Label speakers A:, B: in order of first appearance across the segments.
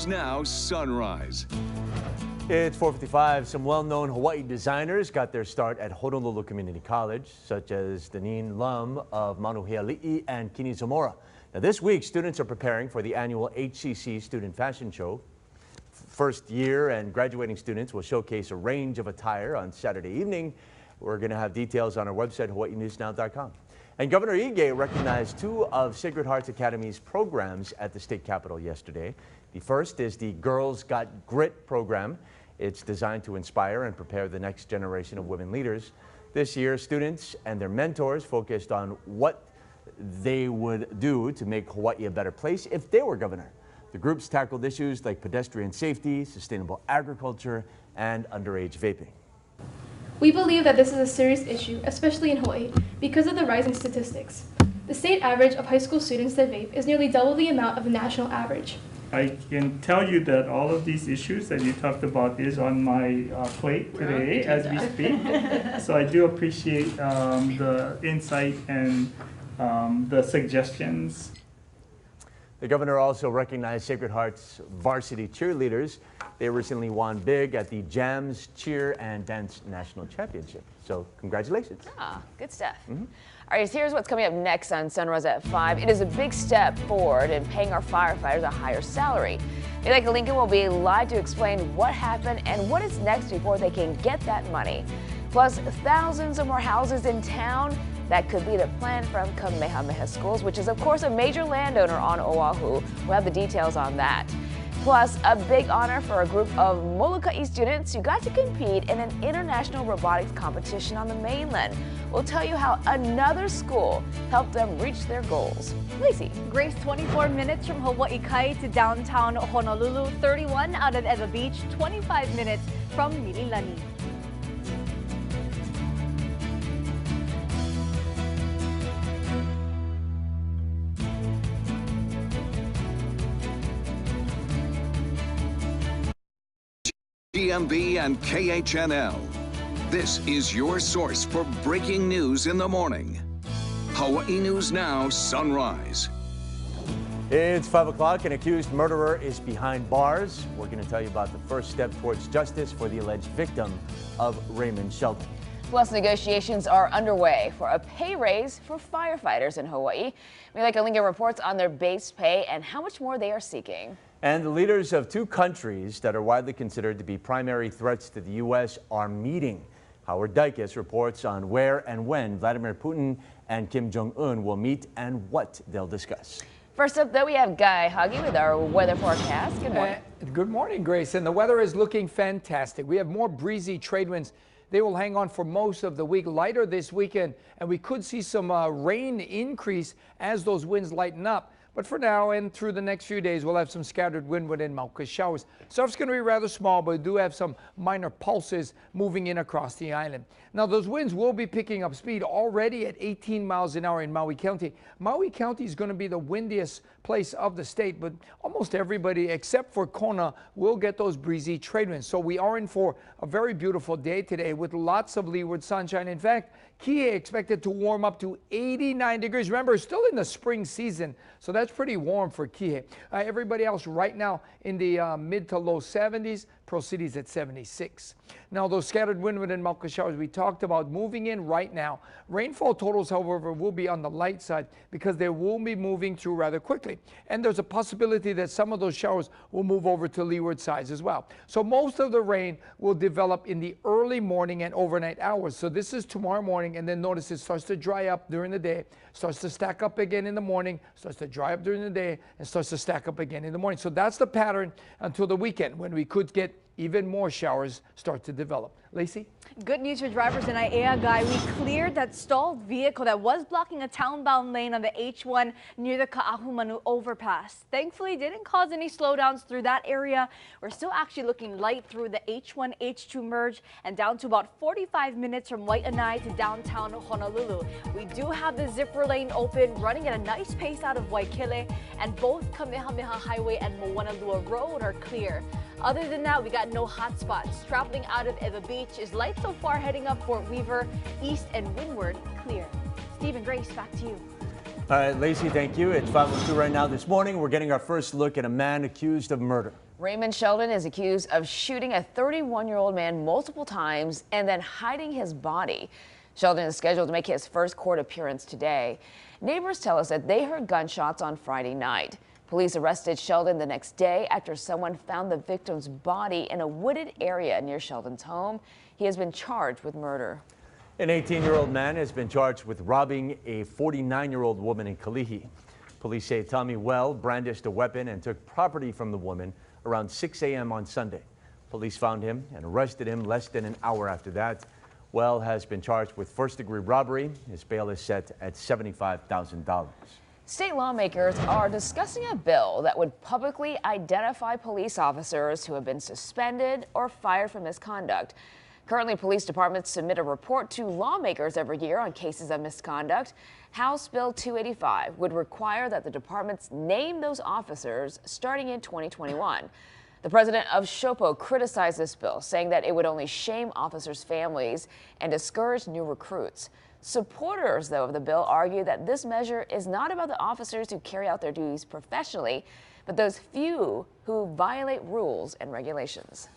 A: Now Sunrise.
B: It's 4:55. Some well-known Hawaii designers got their start at Honolulu Community College, such as Deneen Lum of Manuheali'i and Kini Zamora. Now, this week, students are preparing for the annual HCC Student Fashion Show. First year and graduating students will showcase a range of attire on Saturday evening. We're going to have details on our website, HawaiiNewsNow.com. And Governor Ige recognized two of Sacred Hearts Academy's programs at the state capitol yesterday. The first is the Girls Got Grit program. It's designed to inspire and prepare the next generation of women leaders. This year, students and their mentors focused on what they would do to make Hawaii a better place if they were governor. The groups tackled issues like pedestrian safety, sustainable agriculture, and underage vaping.
C: We believe that this is a serious issue, especially in Hawaii, because of the rising statistics. The state average of high school students that vape is nearly double the amount of the national average.
D: I can tell you that all of these issues that you talked about is on my plate today as we speak. So I do appreciate the insight and the suggestions.
B: The governor also recognized Sacred Heart's varsity cheerleaders. They recently won big at the Jams Cheer and Dance National Championship. So congratulations.
E: Ah, good stuff. All right, here's what's coming up next on Sunrise at 5. It is a big step forward in paying our firefighters a higher salary. Malika Lincoln will be live to explain what happened and what is next before they can get that money. Plus, thousands of more houses in town. That could be the plan from Kamehameha Schools, which is, of course, a major landowner on Oahu. We'll have the details on that. Plus, a big honor for a group of Molokai students who got to compete in an international robotics competition on the mainland. We'll tell you how another school helped them reach their goals. Lacey.
F: Grace, 24 minutes from Hawaii Kai to downtown Honolulu, 31 out of Eva Beach, 25 minutes from Mililani.
A: GMB and KHNL. This is your source for breaking news in the morning. Hawaii News Now Sunrise.
B: It's 5 o'clock. An accused murderer is behind bars. We're going to tell you about the first step towards justice for the alleged victim of Raymond Sheldon.
E: Plus, negotiations are underway for a pay raise for firefighters in Hawaii. Malika Lincoln reports on their base pay and how much more they are seeking.
B: And the leaders of two countries that are widely considered to be primary threats to the U.S. are meeting. Howard Dykes reports on where and when Vladimir Putin and Kim Jong-un will meet and what they'll discuss.
E: First up, though, we have Guy Huggy with our weather forecast. Good morning.
G: Good morning, Grace. And the weather is looking fantastic. We have more breezy trade winds. They will hang on for most of the week, lighter this weekend, and we could see some rain increase as those winds lighten up. But for now and through the next few days, we'll have some scattered windward and Mauka showers. Surf's going to be rather small, but we do have some minor pulses moving in across the island. Now, those winds will be picking up speed already at 18 miles an hour in Maui County. Maui County is going to be the windiest place of the state, but almost everybody except for Kona will get those breezy trade winds. So we are in for a very beautiful day today with lots of leeward sunshine. In fact, Kihei expected to warm up to 89 degrees. Remember, it's still in the spring season, so that's pretty warm for Kihei. Everybody else right now in the mid to low 70s. Pearl City's at 76. Now, those scattered windward and Mauka showers we talked about moving in right now. Rainfall totals, however, will be on the light side because they will be moving through rather quickly. And there's a possibility that some of those showers will move over to leeward sides as well. So most of the rain will develop in the early morning and overnight hours. So this is tomorrow morning, and then notice it starts to dry up during the day, starts to stack up again in the morning, starts to dry up during the day, and starts to stack up again in the morning. So that's the pattern until the weekend when we could get even more showers start to develop. Lacey?
F: Good news for drivers in Aiea, Guy. We cleared that stalled vehicle that was blocking a townbound lane on the H1 near the Ka'ahumanu overpass. Thankfully, didn't cause any slowdowns through that area. We're still actually looking light through the H1, H2 merge and down to about 45 minutes from Waianae to downtown Honolulu. We do have the zipper lane open, running at a nice pace out of Waikele, and both Kamehameha Highway and Moanalua Road are clear. Other than that, we got no hot spots. Traveling out of Eva Beach is light so far, heading up Fort Weaver, east and windward, clear. Steve and Grace, back to you.
B: All right, Lacey, thank you. It's 5:02 right now. This morning, we're getting our first look at a man accused of murder.
E: Raymond Sheldon is accused of shooting a 31-year-old man multiple times and then hiding his body. Sheldon is scheduled to make his first court appearance today. Neighbors tell us that they heard gunshots on Friday night. Police arrested Sheldon the next day after someone found the victim's body in a wooded area near Sheldon's home. He has been charged with murder.
B: An 18-year-old man has been charged with robbing a 49-year-old woman in Kalihi. Police say Tommy Well brandished a weapon and took property from the woman around 6 a.m. on Sunday. Police found him and arrested him less than an hour after that. Well has been charged with first-degree robbery. His bail is set at $75,000.
E: State lawmakers are discussing a bill that would publicly identify police officers who have been suspended or fired for misconduct. Currently, police departments submit a report to lawmakers every year on cases of misconduct. House Bill 285 would require that the departments name those officers starting in 2021. The president of Shopo criticized this bill, saying that it would only shame officers' families and discourage new recruits. Supporters, though, of the bill argue that this measure is not about the officers who carry out their duties professionally, but those few who violate rules and regulations.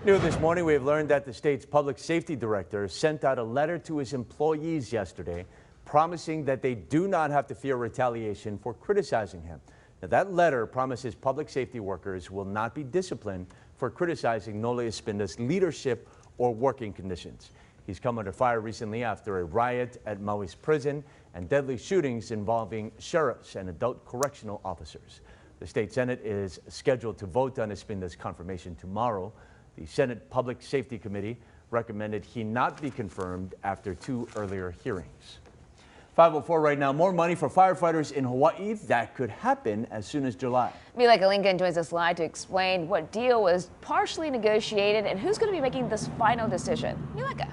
B: New this morning, we have learned that the state's public safety director sent out a letter to his employees yesterday promising that they do not have to fear retaliation for criticizing him. Now, that letter promises public safety workers will not be disciplined for criticizing Nole Espinda's leadership or working conditions. He's come under fire recently after a riot at Maui's prison and deadly shootings involving sheriffs and adult correctional officers. The state Senate is scheduled to vote on Espinda's confirmation tomorrow. The Senate Public Safety Committee recommended he not be confirmed after 2 earlier hearings. 5:04 right now. More money for firefighters in Hawaii. That could happen as soon as July.
E: Mileka Lincoln joins us live to explain what deal was partially negotiated and who's going to be making this final decision. Mileka.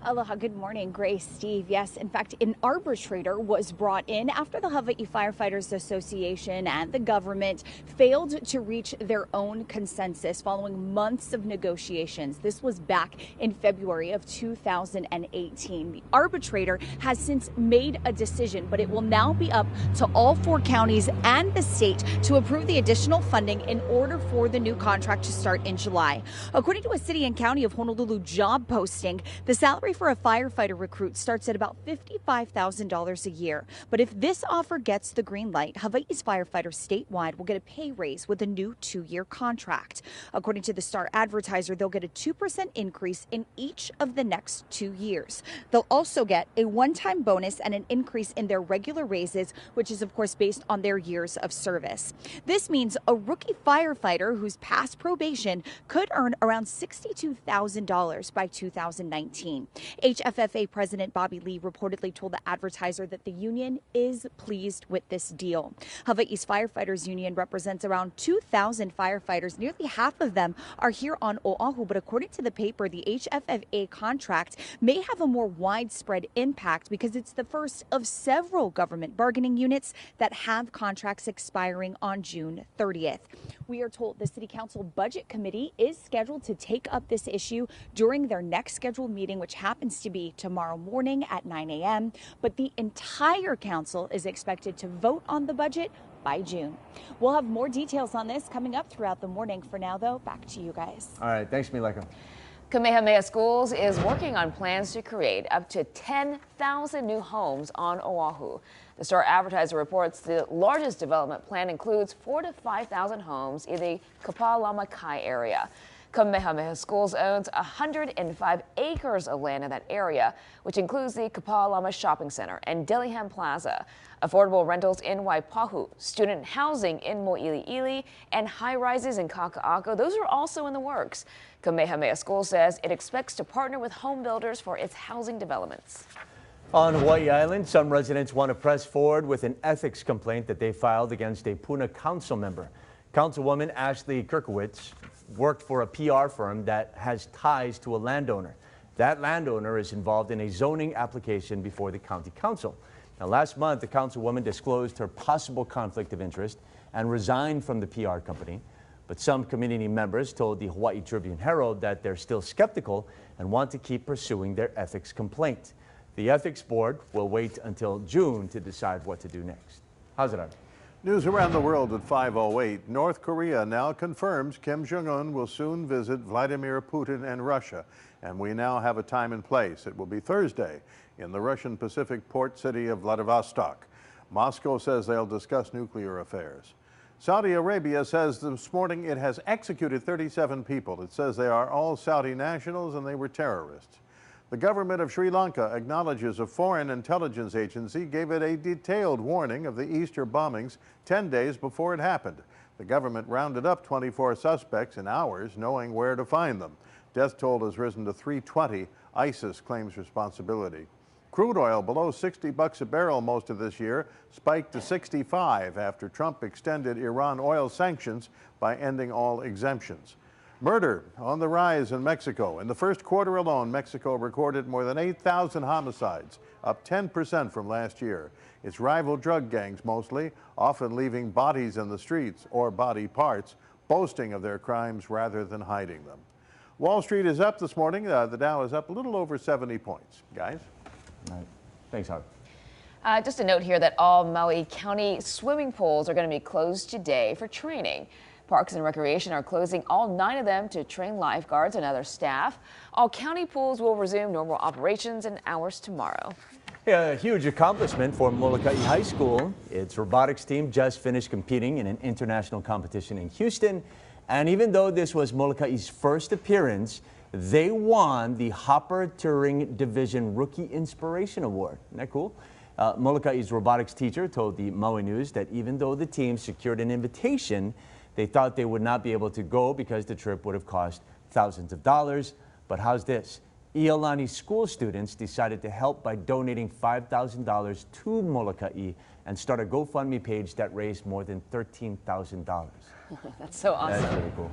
H: Aloha, good morning, Grace, Steve. Yes, in fact, an arbitrator was brought in after the Hawaii Firefighters Association and the government failed to reach their own consensus following months of negotiations. This was back in February of 2018. The arbitrator has since made a decision, but it will now be up to all 4 counties and the state to approve the additional funding in order for the new contract to start in July. According to a city and county of Honolulu job posting, the salary for a firefighter recruit starts at about $55,000 a year. But if this offer gets the green light, Hawaii's firefighters statewide will get a pay raise with a new 2-year contract. According to the Star Advertiser, they'll get a 2% increase in each of the next 2 years. They'll also get a one-time bonus and an increase in their regular raises, which is of course based on their years of service. This means a rookie firefighter who's past probation could earn around $62,000 by 2019. HFFA President Bobby Lee reportedly told the Advertiser that the union is pleased with this deal. Hawaii's Firefighters Union represents around 2,000 firefighters. Nearly half of them are here on Oahu, but according to the paper, the HFFA contract may have a more widespread impact because it's the first of several government bargaining units that have contracts expiring on June 30th. We are told the City Council Budget Committee is scheduled to take up this issue during their next scheduled meeting, which happens to be tomorrow morning at 9 a.m. But the entire council is expected to vote on the budget by June. We'll have more details on this coming up throughout the morning. For now, though, back to you guys.
B: All right. Thanks, Mileka.
E: Kamehameha Schools is working on plans to create up to 10,000 new homes on Oahu. The Star Advertiser reports the largest development plan includes 4,000 to 5,000 homes in the Kapalama Kai area. Kamehameha Schools owns 105 acres of land in that area, which includes the Kapalama Shopping Center and Dillingham Plaza. Affordable rentals in Waipahu, student housing in Mo'iliili, and high-rises in Kaka'ako, those are also in the works. Kamehameha Schools says it expects to partner with home builders for its housing developments.
B: On Hawaii Island, some residents want to press forward with an ethics complaint that they filed against a Puna council member. Councilwoman Ashley Kirkowitz worked for a PR firm that has ties to a landowner. That landowner is involved in a zoning application before the county council. Now, last month, the councilwoman disclosed her possible conflict of interest and resigned from the PR company. But some community members told the Hawaii Tribune Herald that they're still skeptical and want to keep pursuing their ethics complaint. The ethics board will wait until June to decide what to do next. How's it, Art?
I: News around the world at 5:08. North Korea now confirms Kim Jong-un will soon visit Vladimir Putin and Russia. And we now have a time and place. It will be Thursday in the Russian Pacific port city of Vladivostok. Moscow says they'll discuss nuclear affairs. Saudi Arabia says this morning it has executed 37 people. It says they are all Saudi nationals and they were terrorists. The government of Sri Lanka acknowledges a foreign intelligence agency gave it a detailed warning of the Easter bombings 10 days before it happened. The government rounded up 24 suspects in hours, knowing where to find them. Death toll has risen to 320. ISIS claims responsibility. Crude oil below $60 a barrel most of this year, spiked to 65 after Trump extended Iran oil sanctions by ending all exemptions. Murder on the rise in Mexico. In the first quarter alone, Mexico recorded more than 8,000 homicides, up 10% from last year. It's rival drug gangs mostly, often leaving bodies in the streets or body parts, boasting of their crimes rather than hiding them. Wall Street is up this morning. The Dow is up a little over 70 points. Guys?
B: All right. Thanks, Howard.
E: Just a note here that all Maui County swimming pools are going to be closed today for training. Parks and Recreation are closing all 9 of them to train lifeguards and other staff. All county pools will resume normal operations in hours tomorrow.
B: Yeah, a huge accomplishment for Molokai High School. Its robotics team just finished competing in an international competition in Houston. And even though this was Molokai's first appearance, they won the Hopper Turing Division Rookie Inspiration Award. Isn't that cool? Molokai's robotics teacher told the Maui News that even though the team secured an invitation, they thought they would not be able to go because the trip would have cost thousands of dollars. But how's this? Iolani school students decided to help by donating $5,000 to Molokai and start a GoFundMe page that raised more than $13,000.
E: That's so awesome.
B: That's really cool.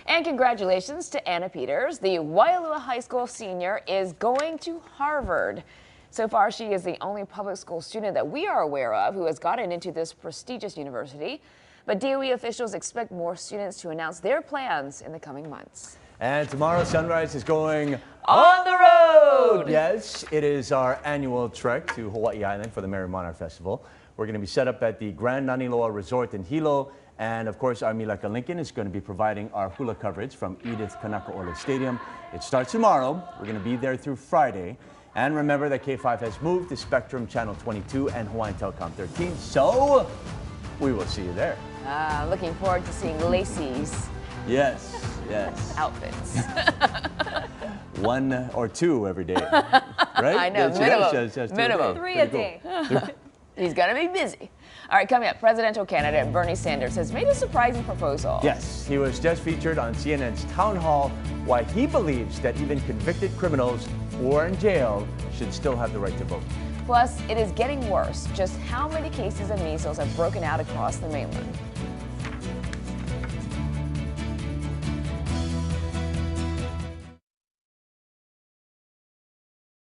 E: And congratulations to Anna Peters. The Waialua High School senior is going to Harvard. So far, she is the only public school student that we are aware of who has gotten into this prestigious university. But DOE officials expect more students to announce their plans in the coming months.
B: And tomorrow, Sunrise is going
E: on the road.
B: Yes, it is our annual trek to Hawaii Island for the Merry Monarch Festival. We're going to be set up at the Grand Naniloa Resort in Hilo. And of course, our Milaka Lincoln is going to be providing our hula coverage from Edith Kanakaʻole Stadium. It starts tomorrow. We're going to be there through Friday. And remember that K5 has moved to Spectrum Channel 22 and Hawaiian Telecom 13. So we will see you there.
E: Looking forward to seeing Lacey's
B: yes
E: outfits.
B: 1 or 2 every day, right?
E: I know, minimum.
F: 3 a day.
E: He's going to be busy. All right, coming up, presidential candidate Bernie Sanders has made a surprising proposal.
B: Yes, he was just featured on CNN's Town Hall why he believes that even convicted criminals who are in jail should still have the right to vote.
E: Plus, it is getting worse. Just how many cases of measles have broken out across the mainland?